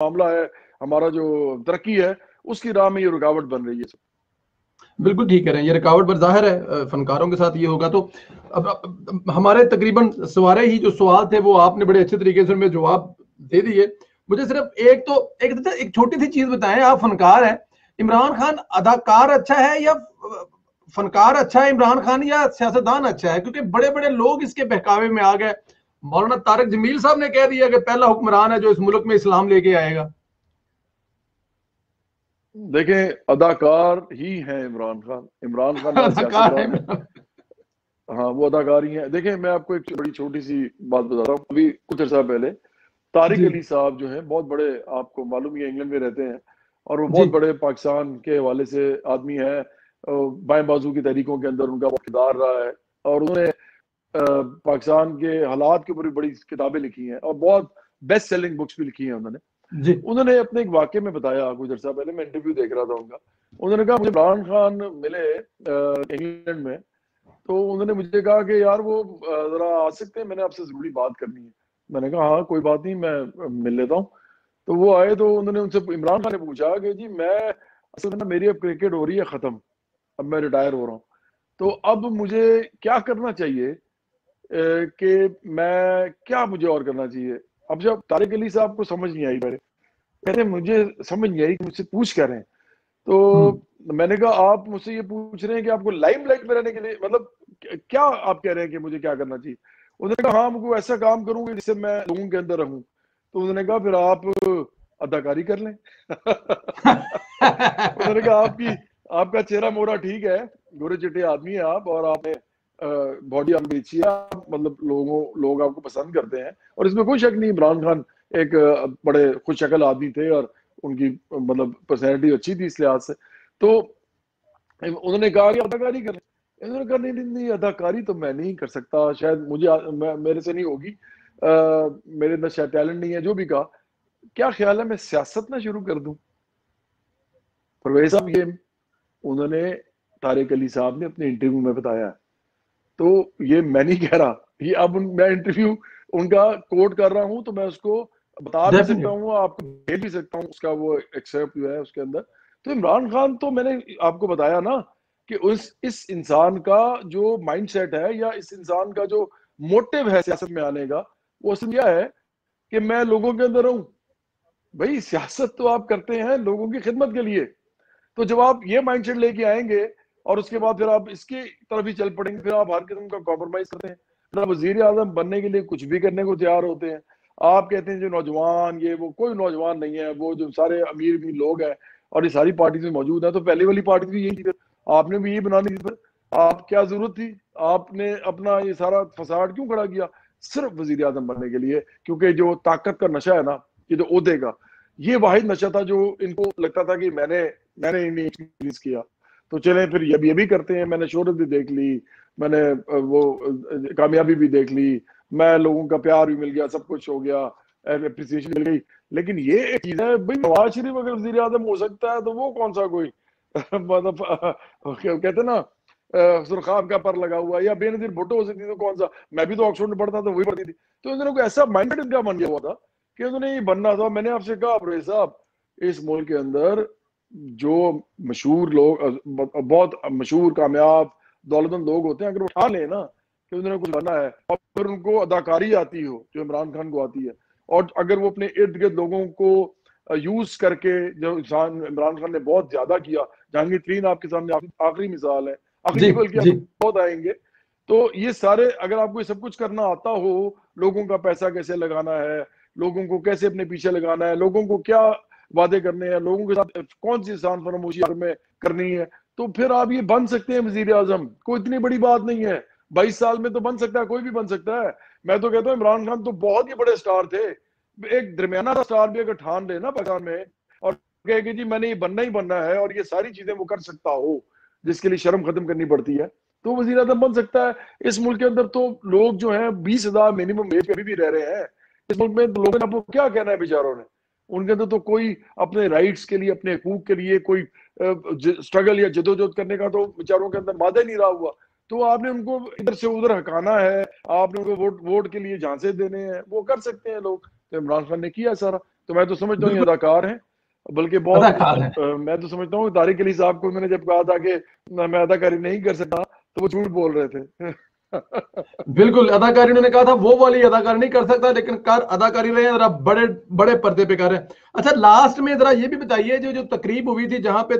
मामला है, हमारा जो तरक्की है, उसकी राह में ये रुकावट बन रही है। बिल्कुल ठीक कह रहे हैं, ये रुकावट पर जाहिर है फनकारों के साथ ये होगा। तो अब हमारे तकरीबन सारे ही जो सवाल थे वो आपने बड़े अच्छे तरीके से उनमें जवाब दे दिए। मुझे सिर्फ एक छोटी सी चीज बताएं, आप फनकार हैं, इमरान खान अदाकार अच्छा है या फनकार अच्छा है, इमरान खान या सियासतदान अच्छा है? क्योंकि बड़े बड़े लोग इसके बहकावे में आ गए। मौलाना तारिक जमील साहब ने कह दिया कि पहला हुक्मरान है जो इस मुल्क में इस्लाम लेके आएगा। देखें, अदाकार ही है इमरान खान। इमरान खान ना सियासतदान है। हाँ, वो अदाकार ही है। देखें, मैं आपको एक बड़ी छोटी सी बात बता रहा हूँ। अभी कुछ अर्सा पहले तारिक अली साहब जो हैं, बहुत बड़े, आपको मालूम है, इंग्लैंड में रहते हैं और वो बहुत बड़े पाकिस्तान के हवाले से आदमी है। बाएं बाजू की तहरीकों के अंदर उनका बहुत किरदार रहा है और उन्होंने पाकिस्तान के हालात के ऊपर बड़ी किताबें लिखी हैं और बहुत बेस्ट सेलिंग बुक्स भी लिखी हैं उन्होंने अपने एक वाक्य में बताया कुछ अर्सा पहले, मैं इंटरव्यू देख रहा था उनका। उन्होंने कहा मुझे इमरान खान मिले इंग्लैंड में, तो उन्होंने मुझे कहा कि यार वो जरा आ सकते हैं, मैंने आपसे जरूरी बात करनी है। मैंने कहा हाँ कोई बात नहीं, मैं मिल लेता हूँ। तो वो आए तो उन्होंने उनसे, इमरान खान ने पूछा कि जी मैं असल में मेरी अब क्रिकेट हो रही है खत्म, अब मैं रिटायर हो रहा हूँ, तो अब मुझे क्या करना चाहिए, कि मैं क्या, मुझे और करना चाहिए। अब जब तारिक अली साहब को समझ नहीं आई, मेरे कहते मुझे समझ नहीं आई कि मुझसे पूछ क्या रहे हैं। तो मैंने कहा आप मुझसे ये पूछ रहे हैं कि आपको लाइमलाइट में रहने के लिए, मतलब क्या आप कह रहे हैं कि मुझे क्या करना चाहिए। उन्होंने कहा हाँ, मुझको ऐसा काम करूंगा जिससे मैं लोगों के अंदर रहूं। तो उन्होंने कहा फिर आप अदाकारी कर लें। उन्होंने कहा आपका चेहरा मोहरा ठीक है, गोरे चिट्टे आदमी है आप, और आपने बॉडी आपने अच्छी है, मतलब लोग आपको पसंद करते हैं, और इसमें कोई शक नहीं। इमरान खान एक बड़े खुश शक्ल आदमी थे और उनकी मतलब पर्सनैलिटी अच्छी थी इस लिहाज से। तो उन्होंने कहा कि अदाकारी कर, इन्होंने कहा नहीं नहीं नहीं, अदाकारी तो मैं नहीं कर सकता, शायद मेरे से नहीं होगी, मेरे अंदर शायद टैलेंट नहीं है। जो भी कहा, क्या ख्याल है मैं सियासत ना शुरू कर दूं। परवेज साहब, ये उन्होंने तारिक अली साहब ने अपने इंटरव्यू में बताया। तो ये मैं नहीं कह रहा, ये अब मैं इंटरव्यू उनका कोट कर रहा हूं, तो मैं उसको बता भी सकता हूँ, आपको भेज भी सकता हूँ, उसका वो एक्सेप्ट जो है उसके अंदर। तो इमरान खान, तो मैंने आपको बताया ना कि इस इंसान का जो माइंडसेट है या इस इंसान का जो मोटिव है सियासत में आने का, वो असल यह है कि मैं लोगों के अंदर रहूं। भाई सियासत तो आप करते हैं लोगों की खिदमत के लिए, तो जब आप ये माइंडसेट लेके आएंगे और उसके बाद फिर आप इसकी तरफ ही चल पड़ेंगे, फिर आप हर किस्म का कॉम्प्रोमाइज करते हैं, फिर आप वजीर आजम बनने के लिए कुछ भी करने को तैयार होते हैं। आप कहते हैं जो नौजवान, ये वो, कोई नौजवान नहीं है, वो जो सारे अमीर भी लोग हैं और ये सारी पार्टी में मौजूद है, तो पहले वाली पार्टी भी यही थी, आपने भी यही बनानी थी। आप क्या जरूरत थी, आपने अपना ये सारा फसाड क्यों खड़ा किया, सिर्फ वजीर आजम बनने के लिए। क्योंकि जो ताकत का नशा है ना, ये जो ओहदे का, ये वाहिद नशा था जो इनको लगता था कि मैंने इन्हें एक्सपीरियंस किया, तो चले फिर ये भी करते हैं। मैंने शोहरत भी देख ली, मैंने वो कामयाबी भी देख ली, मैं लोगों का प्यार भी मिल गया, सब कुछ हो गया, एप्रिसिएशन मिल गई। लेकिन ये एक चीज है भाई, नवाज शरीफ अगर वजीर आजम हो सकता है तो वो कौन सा कोई मतलब कहते ना सुरखाब का पर लगा हुआ, या बेनजीर भुट्टो हो सकती तो कौन सा, मैं भी तो ऑक्सफोर्ड में पढ़ता था, वही पढ़ती थी। तो इन दोनों को ऐसा माइंडेड इनका बन गया हुआ था कि उन्होंने ये बनना था। मैंने आपसे कहा अब्रेज साहब, इस मुल्क के अंदर जो मशहूर लोग, बहुत मशहूर कामयाब दौलतमंद लोग होते हैं, अगर उठा लें ना कि उन्होंने कुछ बनना है और फिर उनको अदाकारी आती हो जो इमरान खान को आती है, और अगर वो अपने इर्द गिर्द लोगों को यूज करके, जो इंसान इमरान खान ने बहुत ज्यादा किया, जहांगीर तरीन आपके सामने आखिरी मिसाल है, आखिरी बल्कि आप बहुत आएंगे। तो ये सारे, अगर आपको ये सब कुछ करना आता हो, लोगों का पैसा कैसे लगाना है, लोगों को कैसे अपने पीछे लगाना है, लोगों को क्या वादे करने हैं, लोगों के साथ कौन सी इंसान फरामोशी में करनी है, तो फिर आप ये बन सकते हैं वजीर आजम। कोई इतनी बड़ी बात नहीं है, 22 साल में तो बन सकता है, कोई भी बन सकता है। मैं तो कहता हूँ इमरान खान तो बहुत ही बड़े स्टार थे, एक दरमियाना स्टार भी अगर ठान ले ना पाकिस्तान में और कहे कि जी मैंने ये बनना ही बनना है और ये सारी चीजें वो कर सकता हो, जिसके लिए शर्म खत्म करनी पड़ती है, तो वजीर आजम बन सकता है। इस मुल्क के अंदर तो लोग जो है 20,000 मिनिमम वेज पे अभी भी रह रहे हैं इस मुल्क में। लोगों ने आपको क्या कहना है बेचारों ने, उनके अंदर तो कोई अपने राइट्स के लिए, अपने हकूक के लिए कोई स्ट्रगल या जदोजहद करने का तो बेचारों के अंदर मादा ही नहीं रहा हुआ। तो आपने उनको इधर से उधर हकाना है, आपने उनको वोट के लिए झांसे देने हैं, वो कर सकते हैं लोग। तो इमरान खान ने किया सारा, तो मैं तो समझता हूँ ये बिल्कुल अदाकार हैं, बल्कि बहुत अदाकार है। मैं तो समझता हूँ तारिक अली साहब को उन्होंने जब कहा था कि मैं अदाकारी नहीं कर सकता, तो वो झूठ बोल रहे थे। बिल्कुल अदाकारी उन्होंने कहा था, वो वाली अदाकारी नहीं कर सकता, लेकिन कर अदाकारी रहे हैं, जरा बड़े बड़े पर्दे पे कर रहे हैं। अच्छा लास्ट में जरा ये भी बताइए, जो जो तकरीब हुई थी जहां पे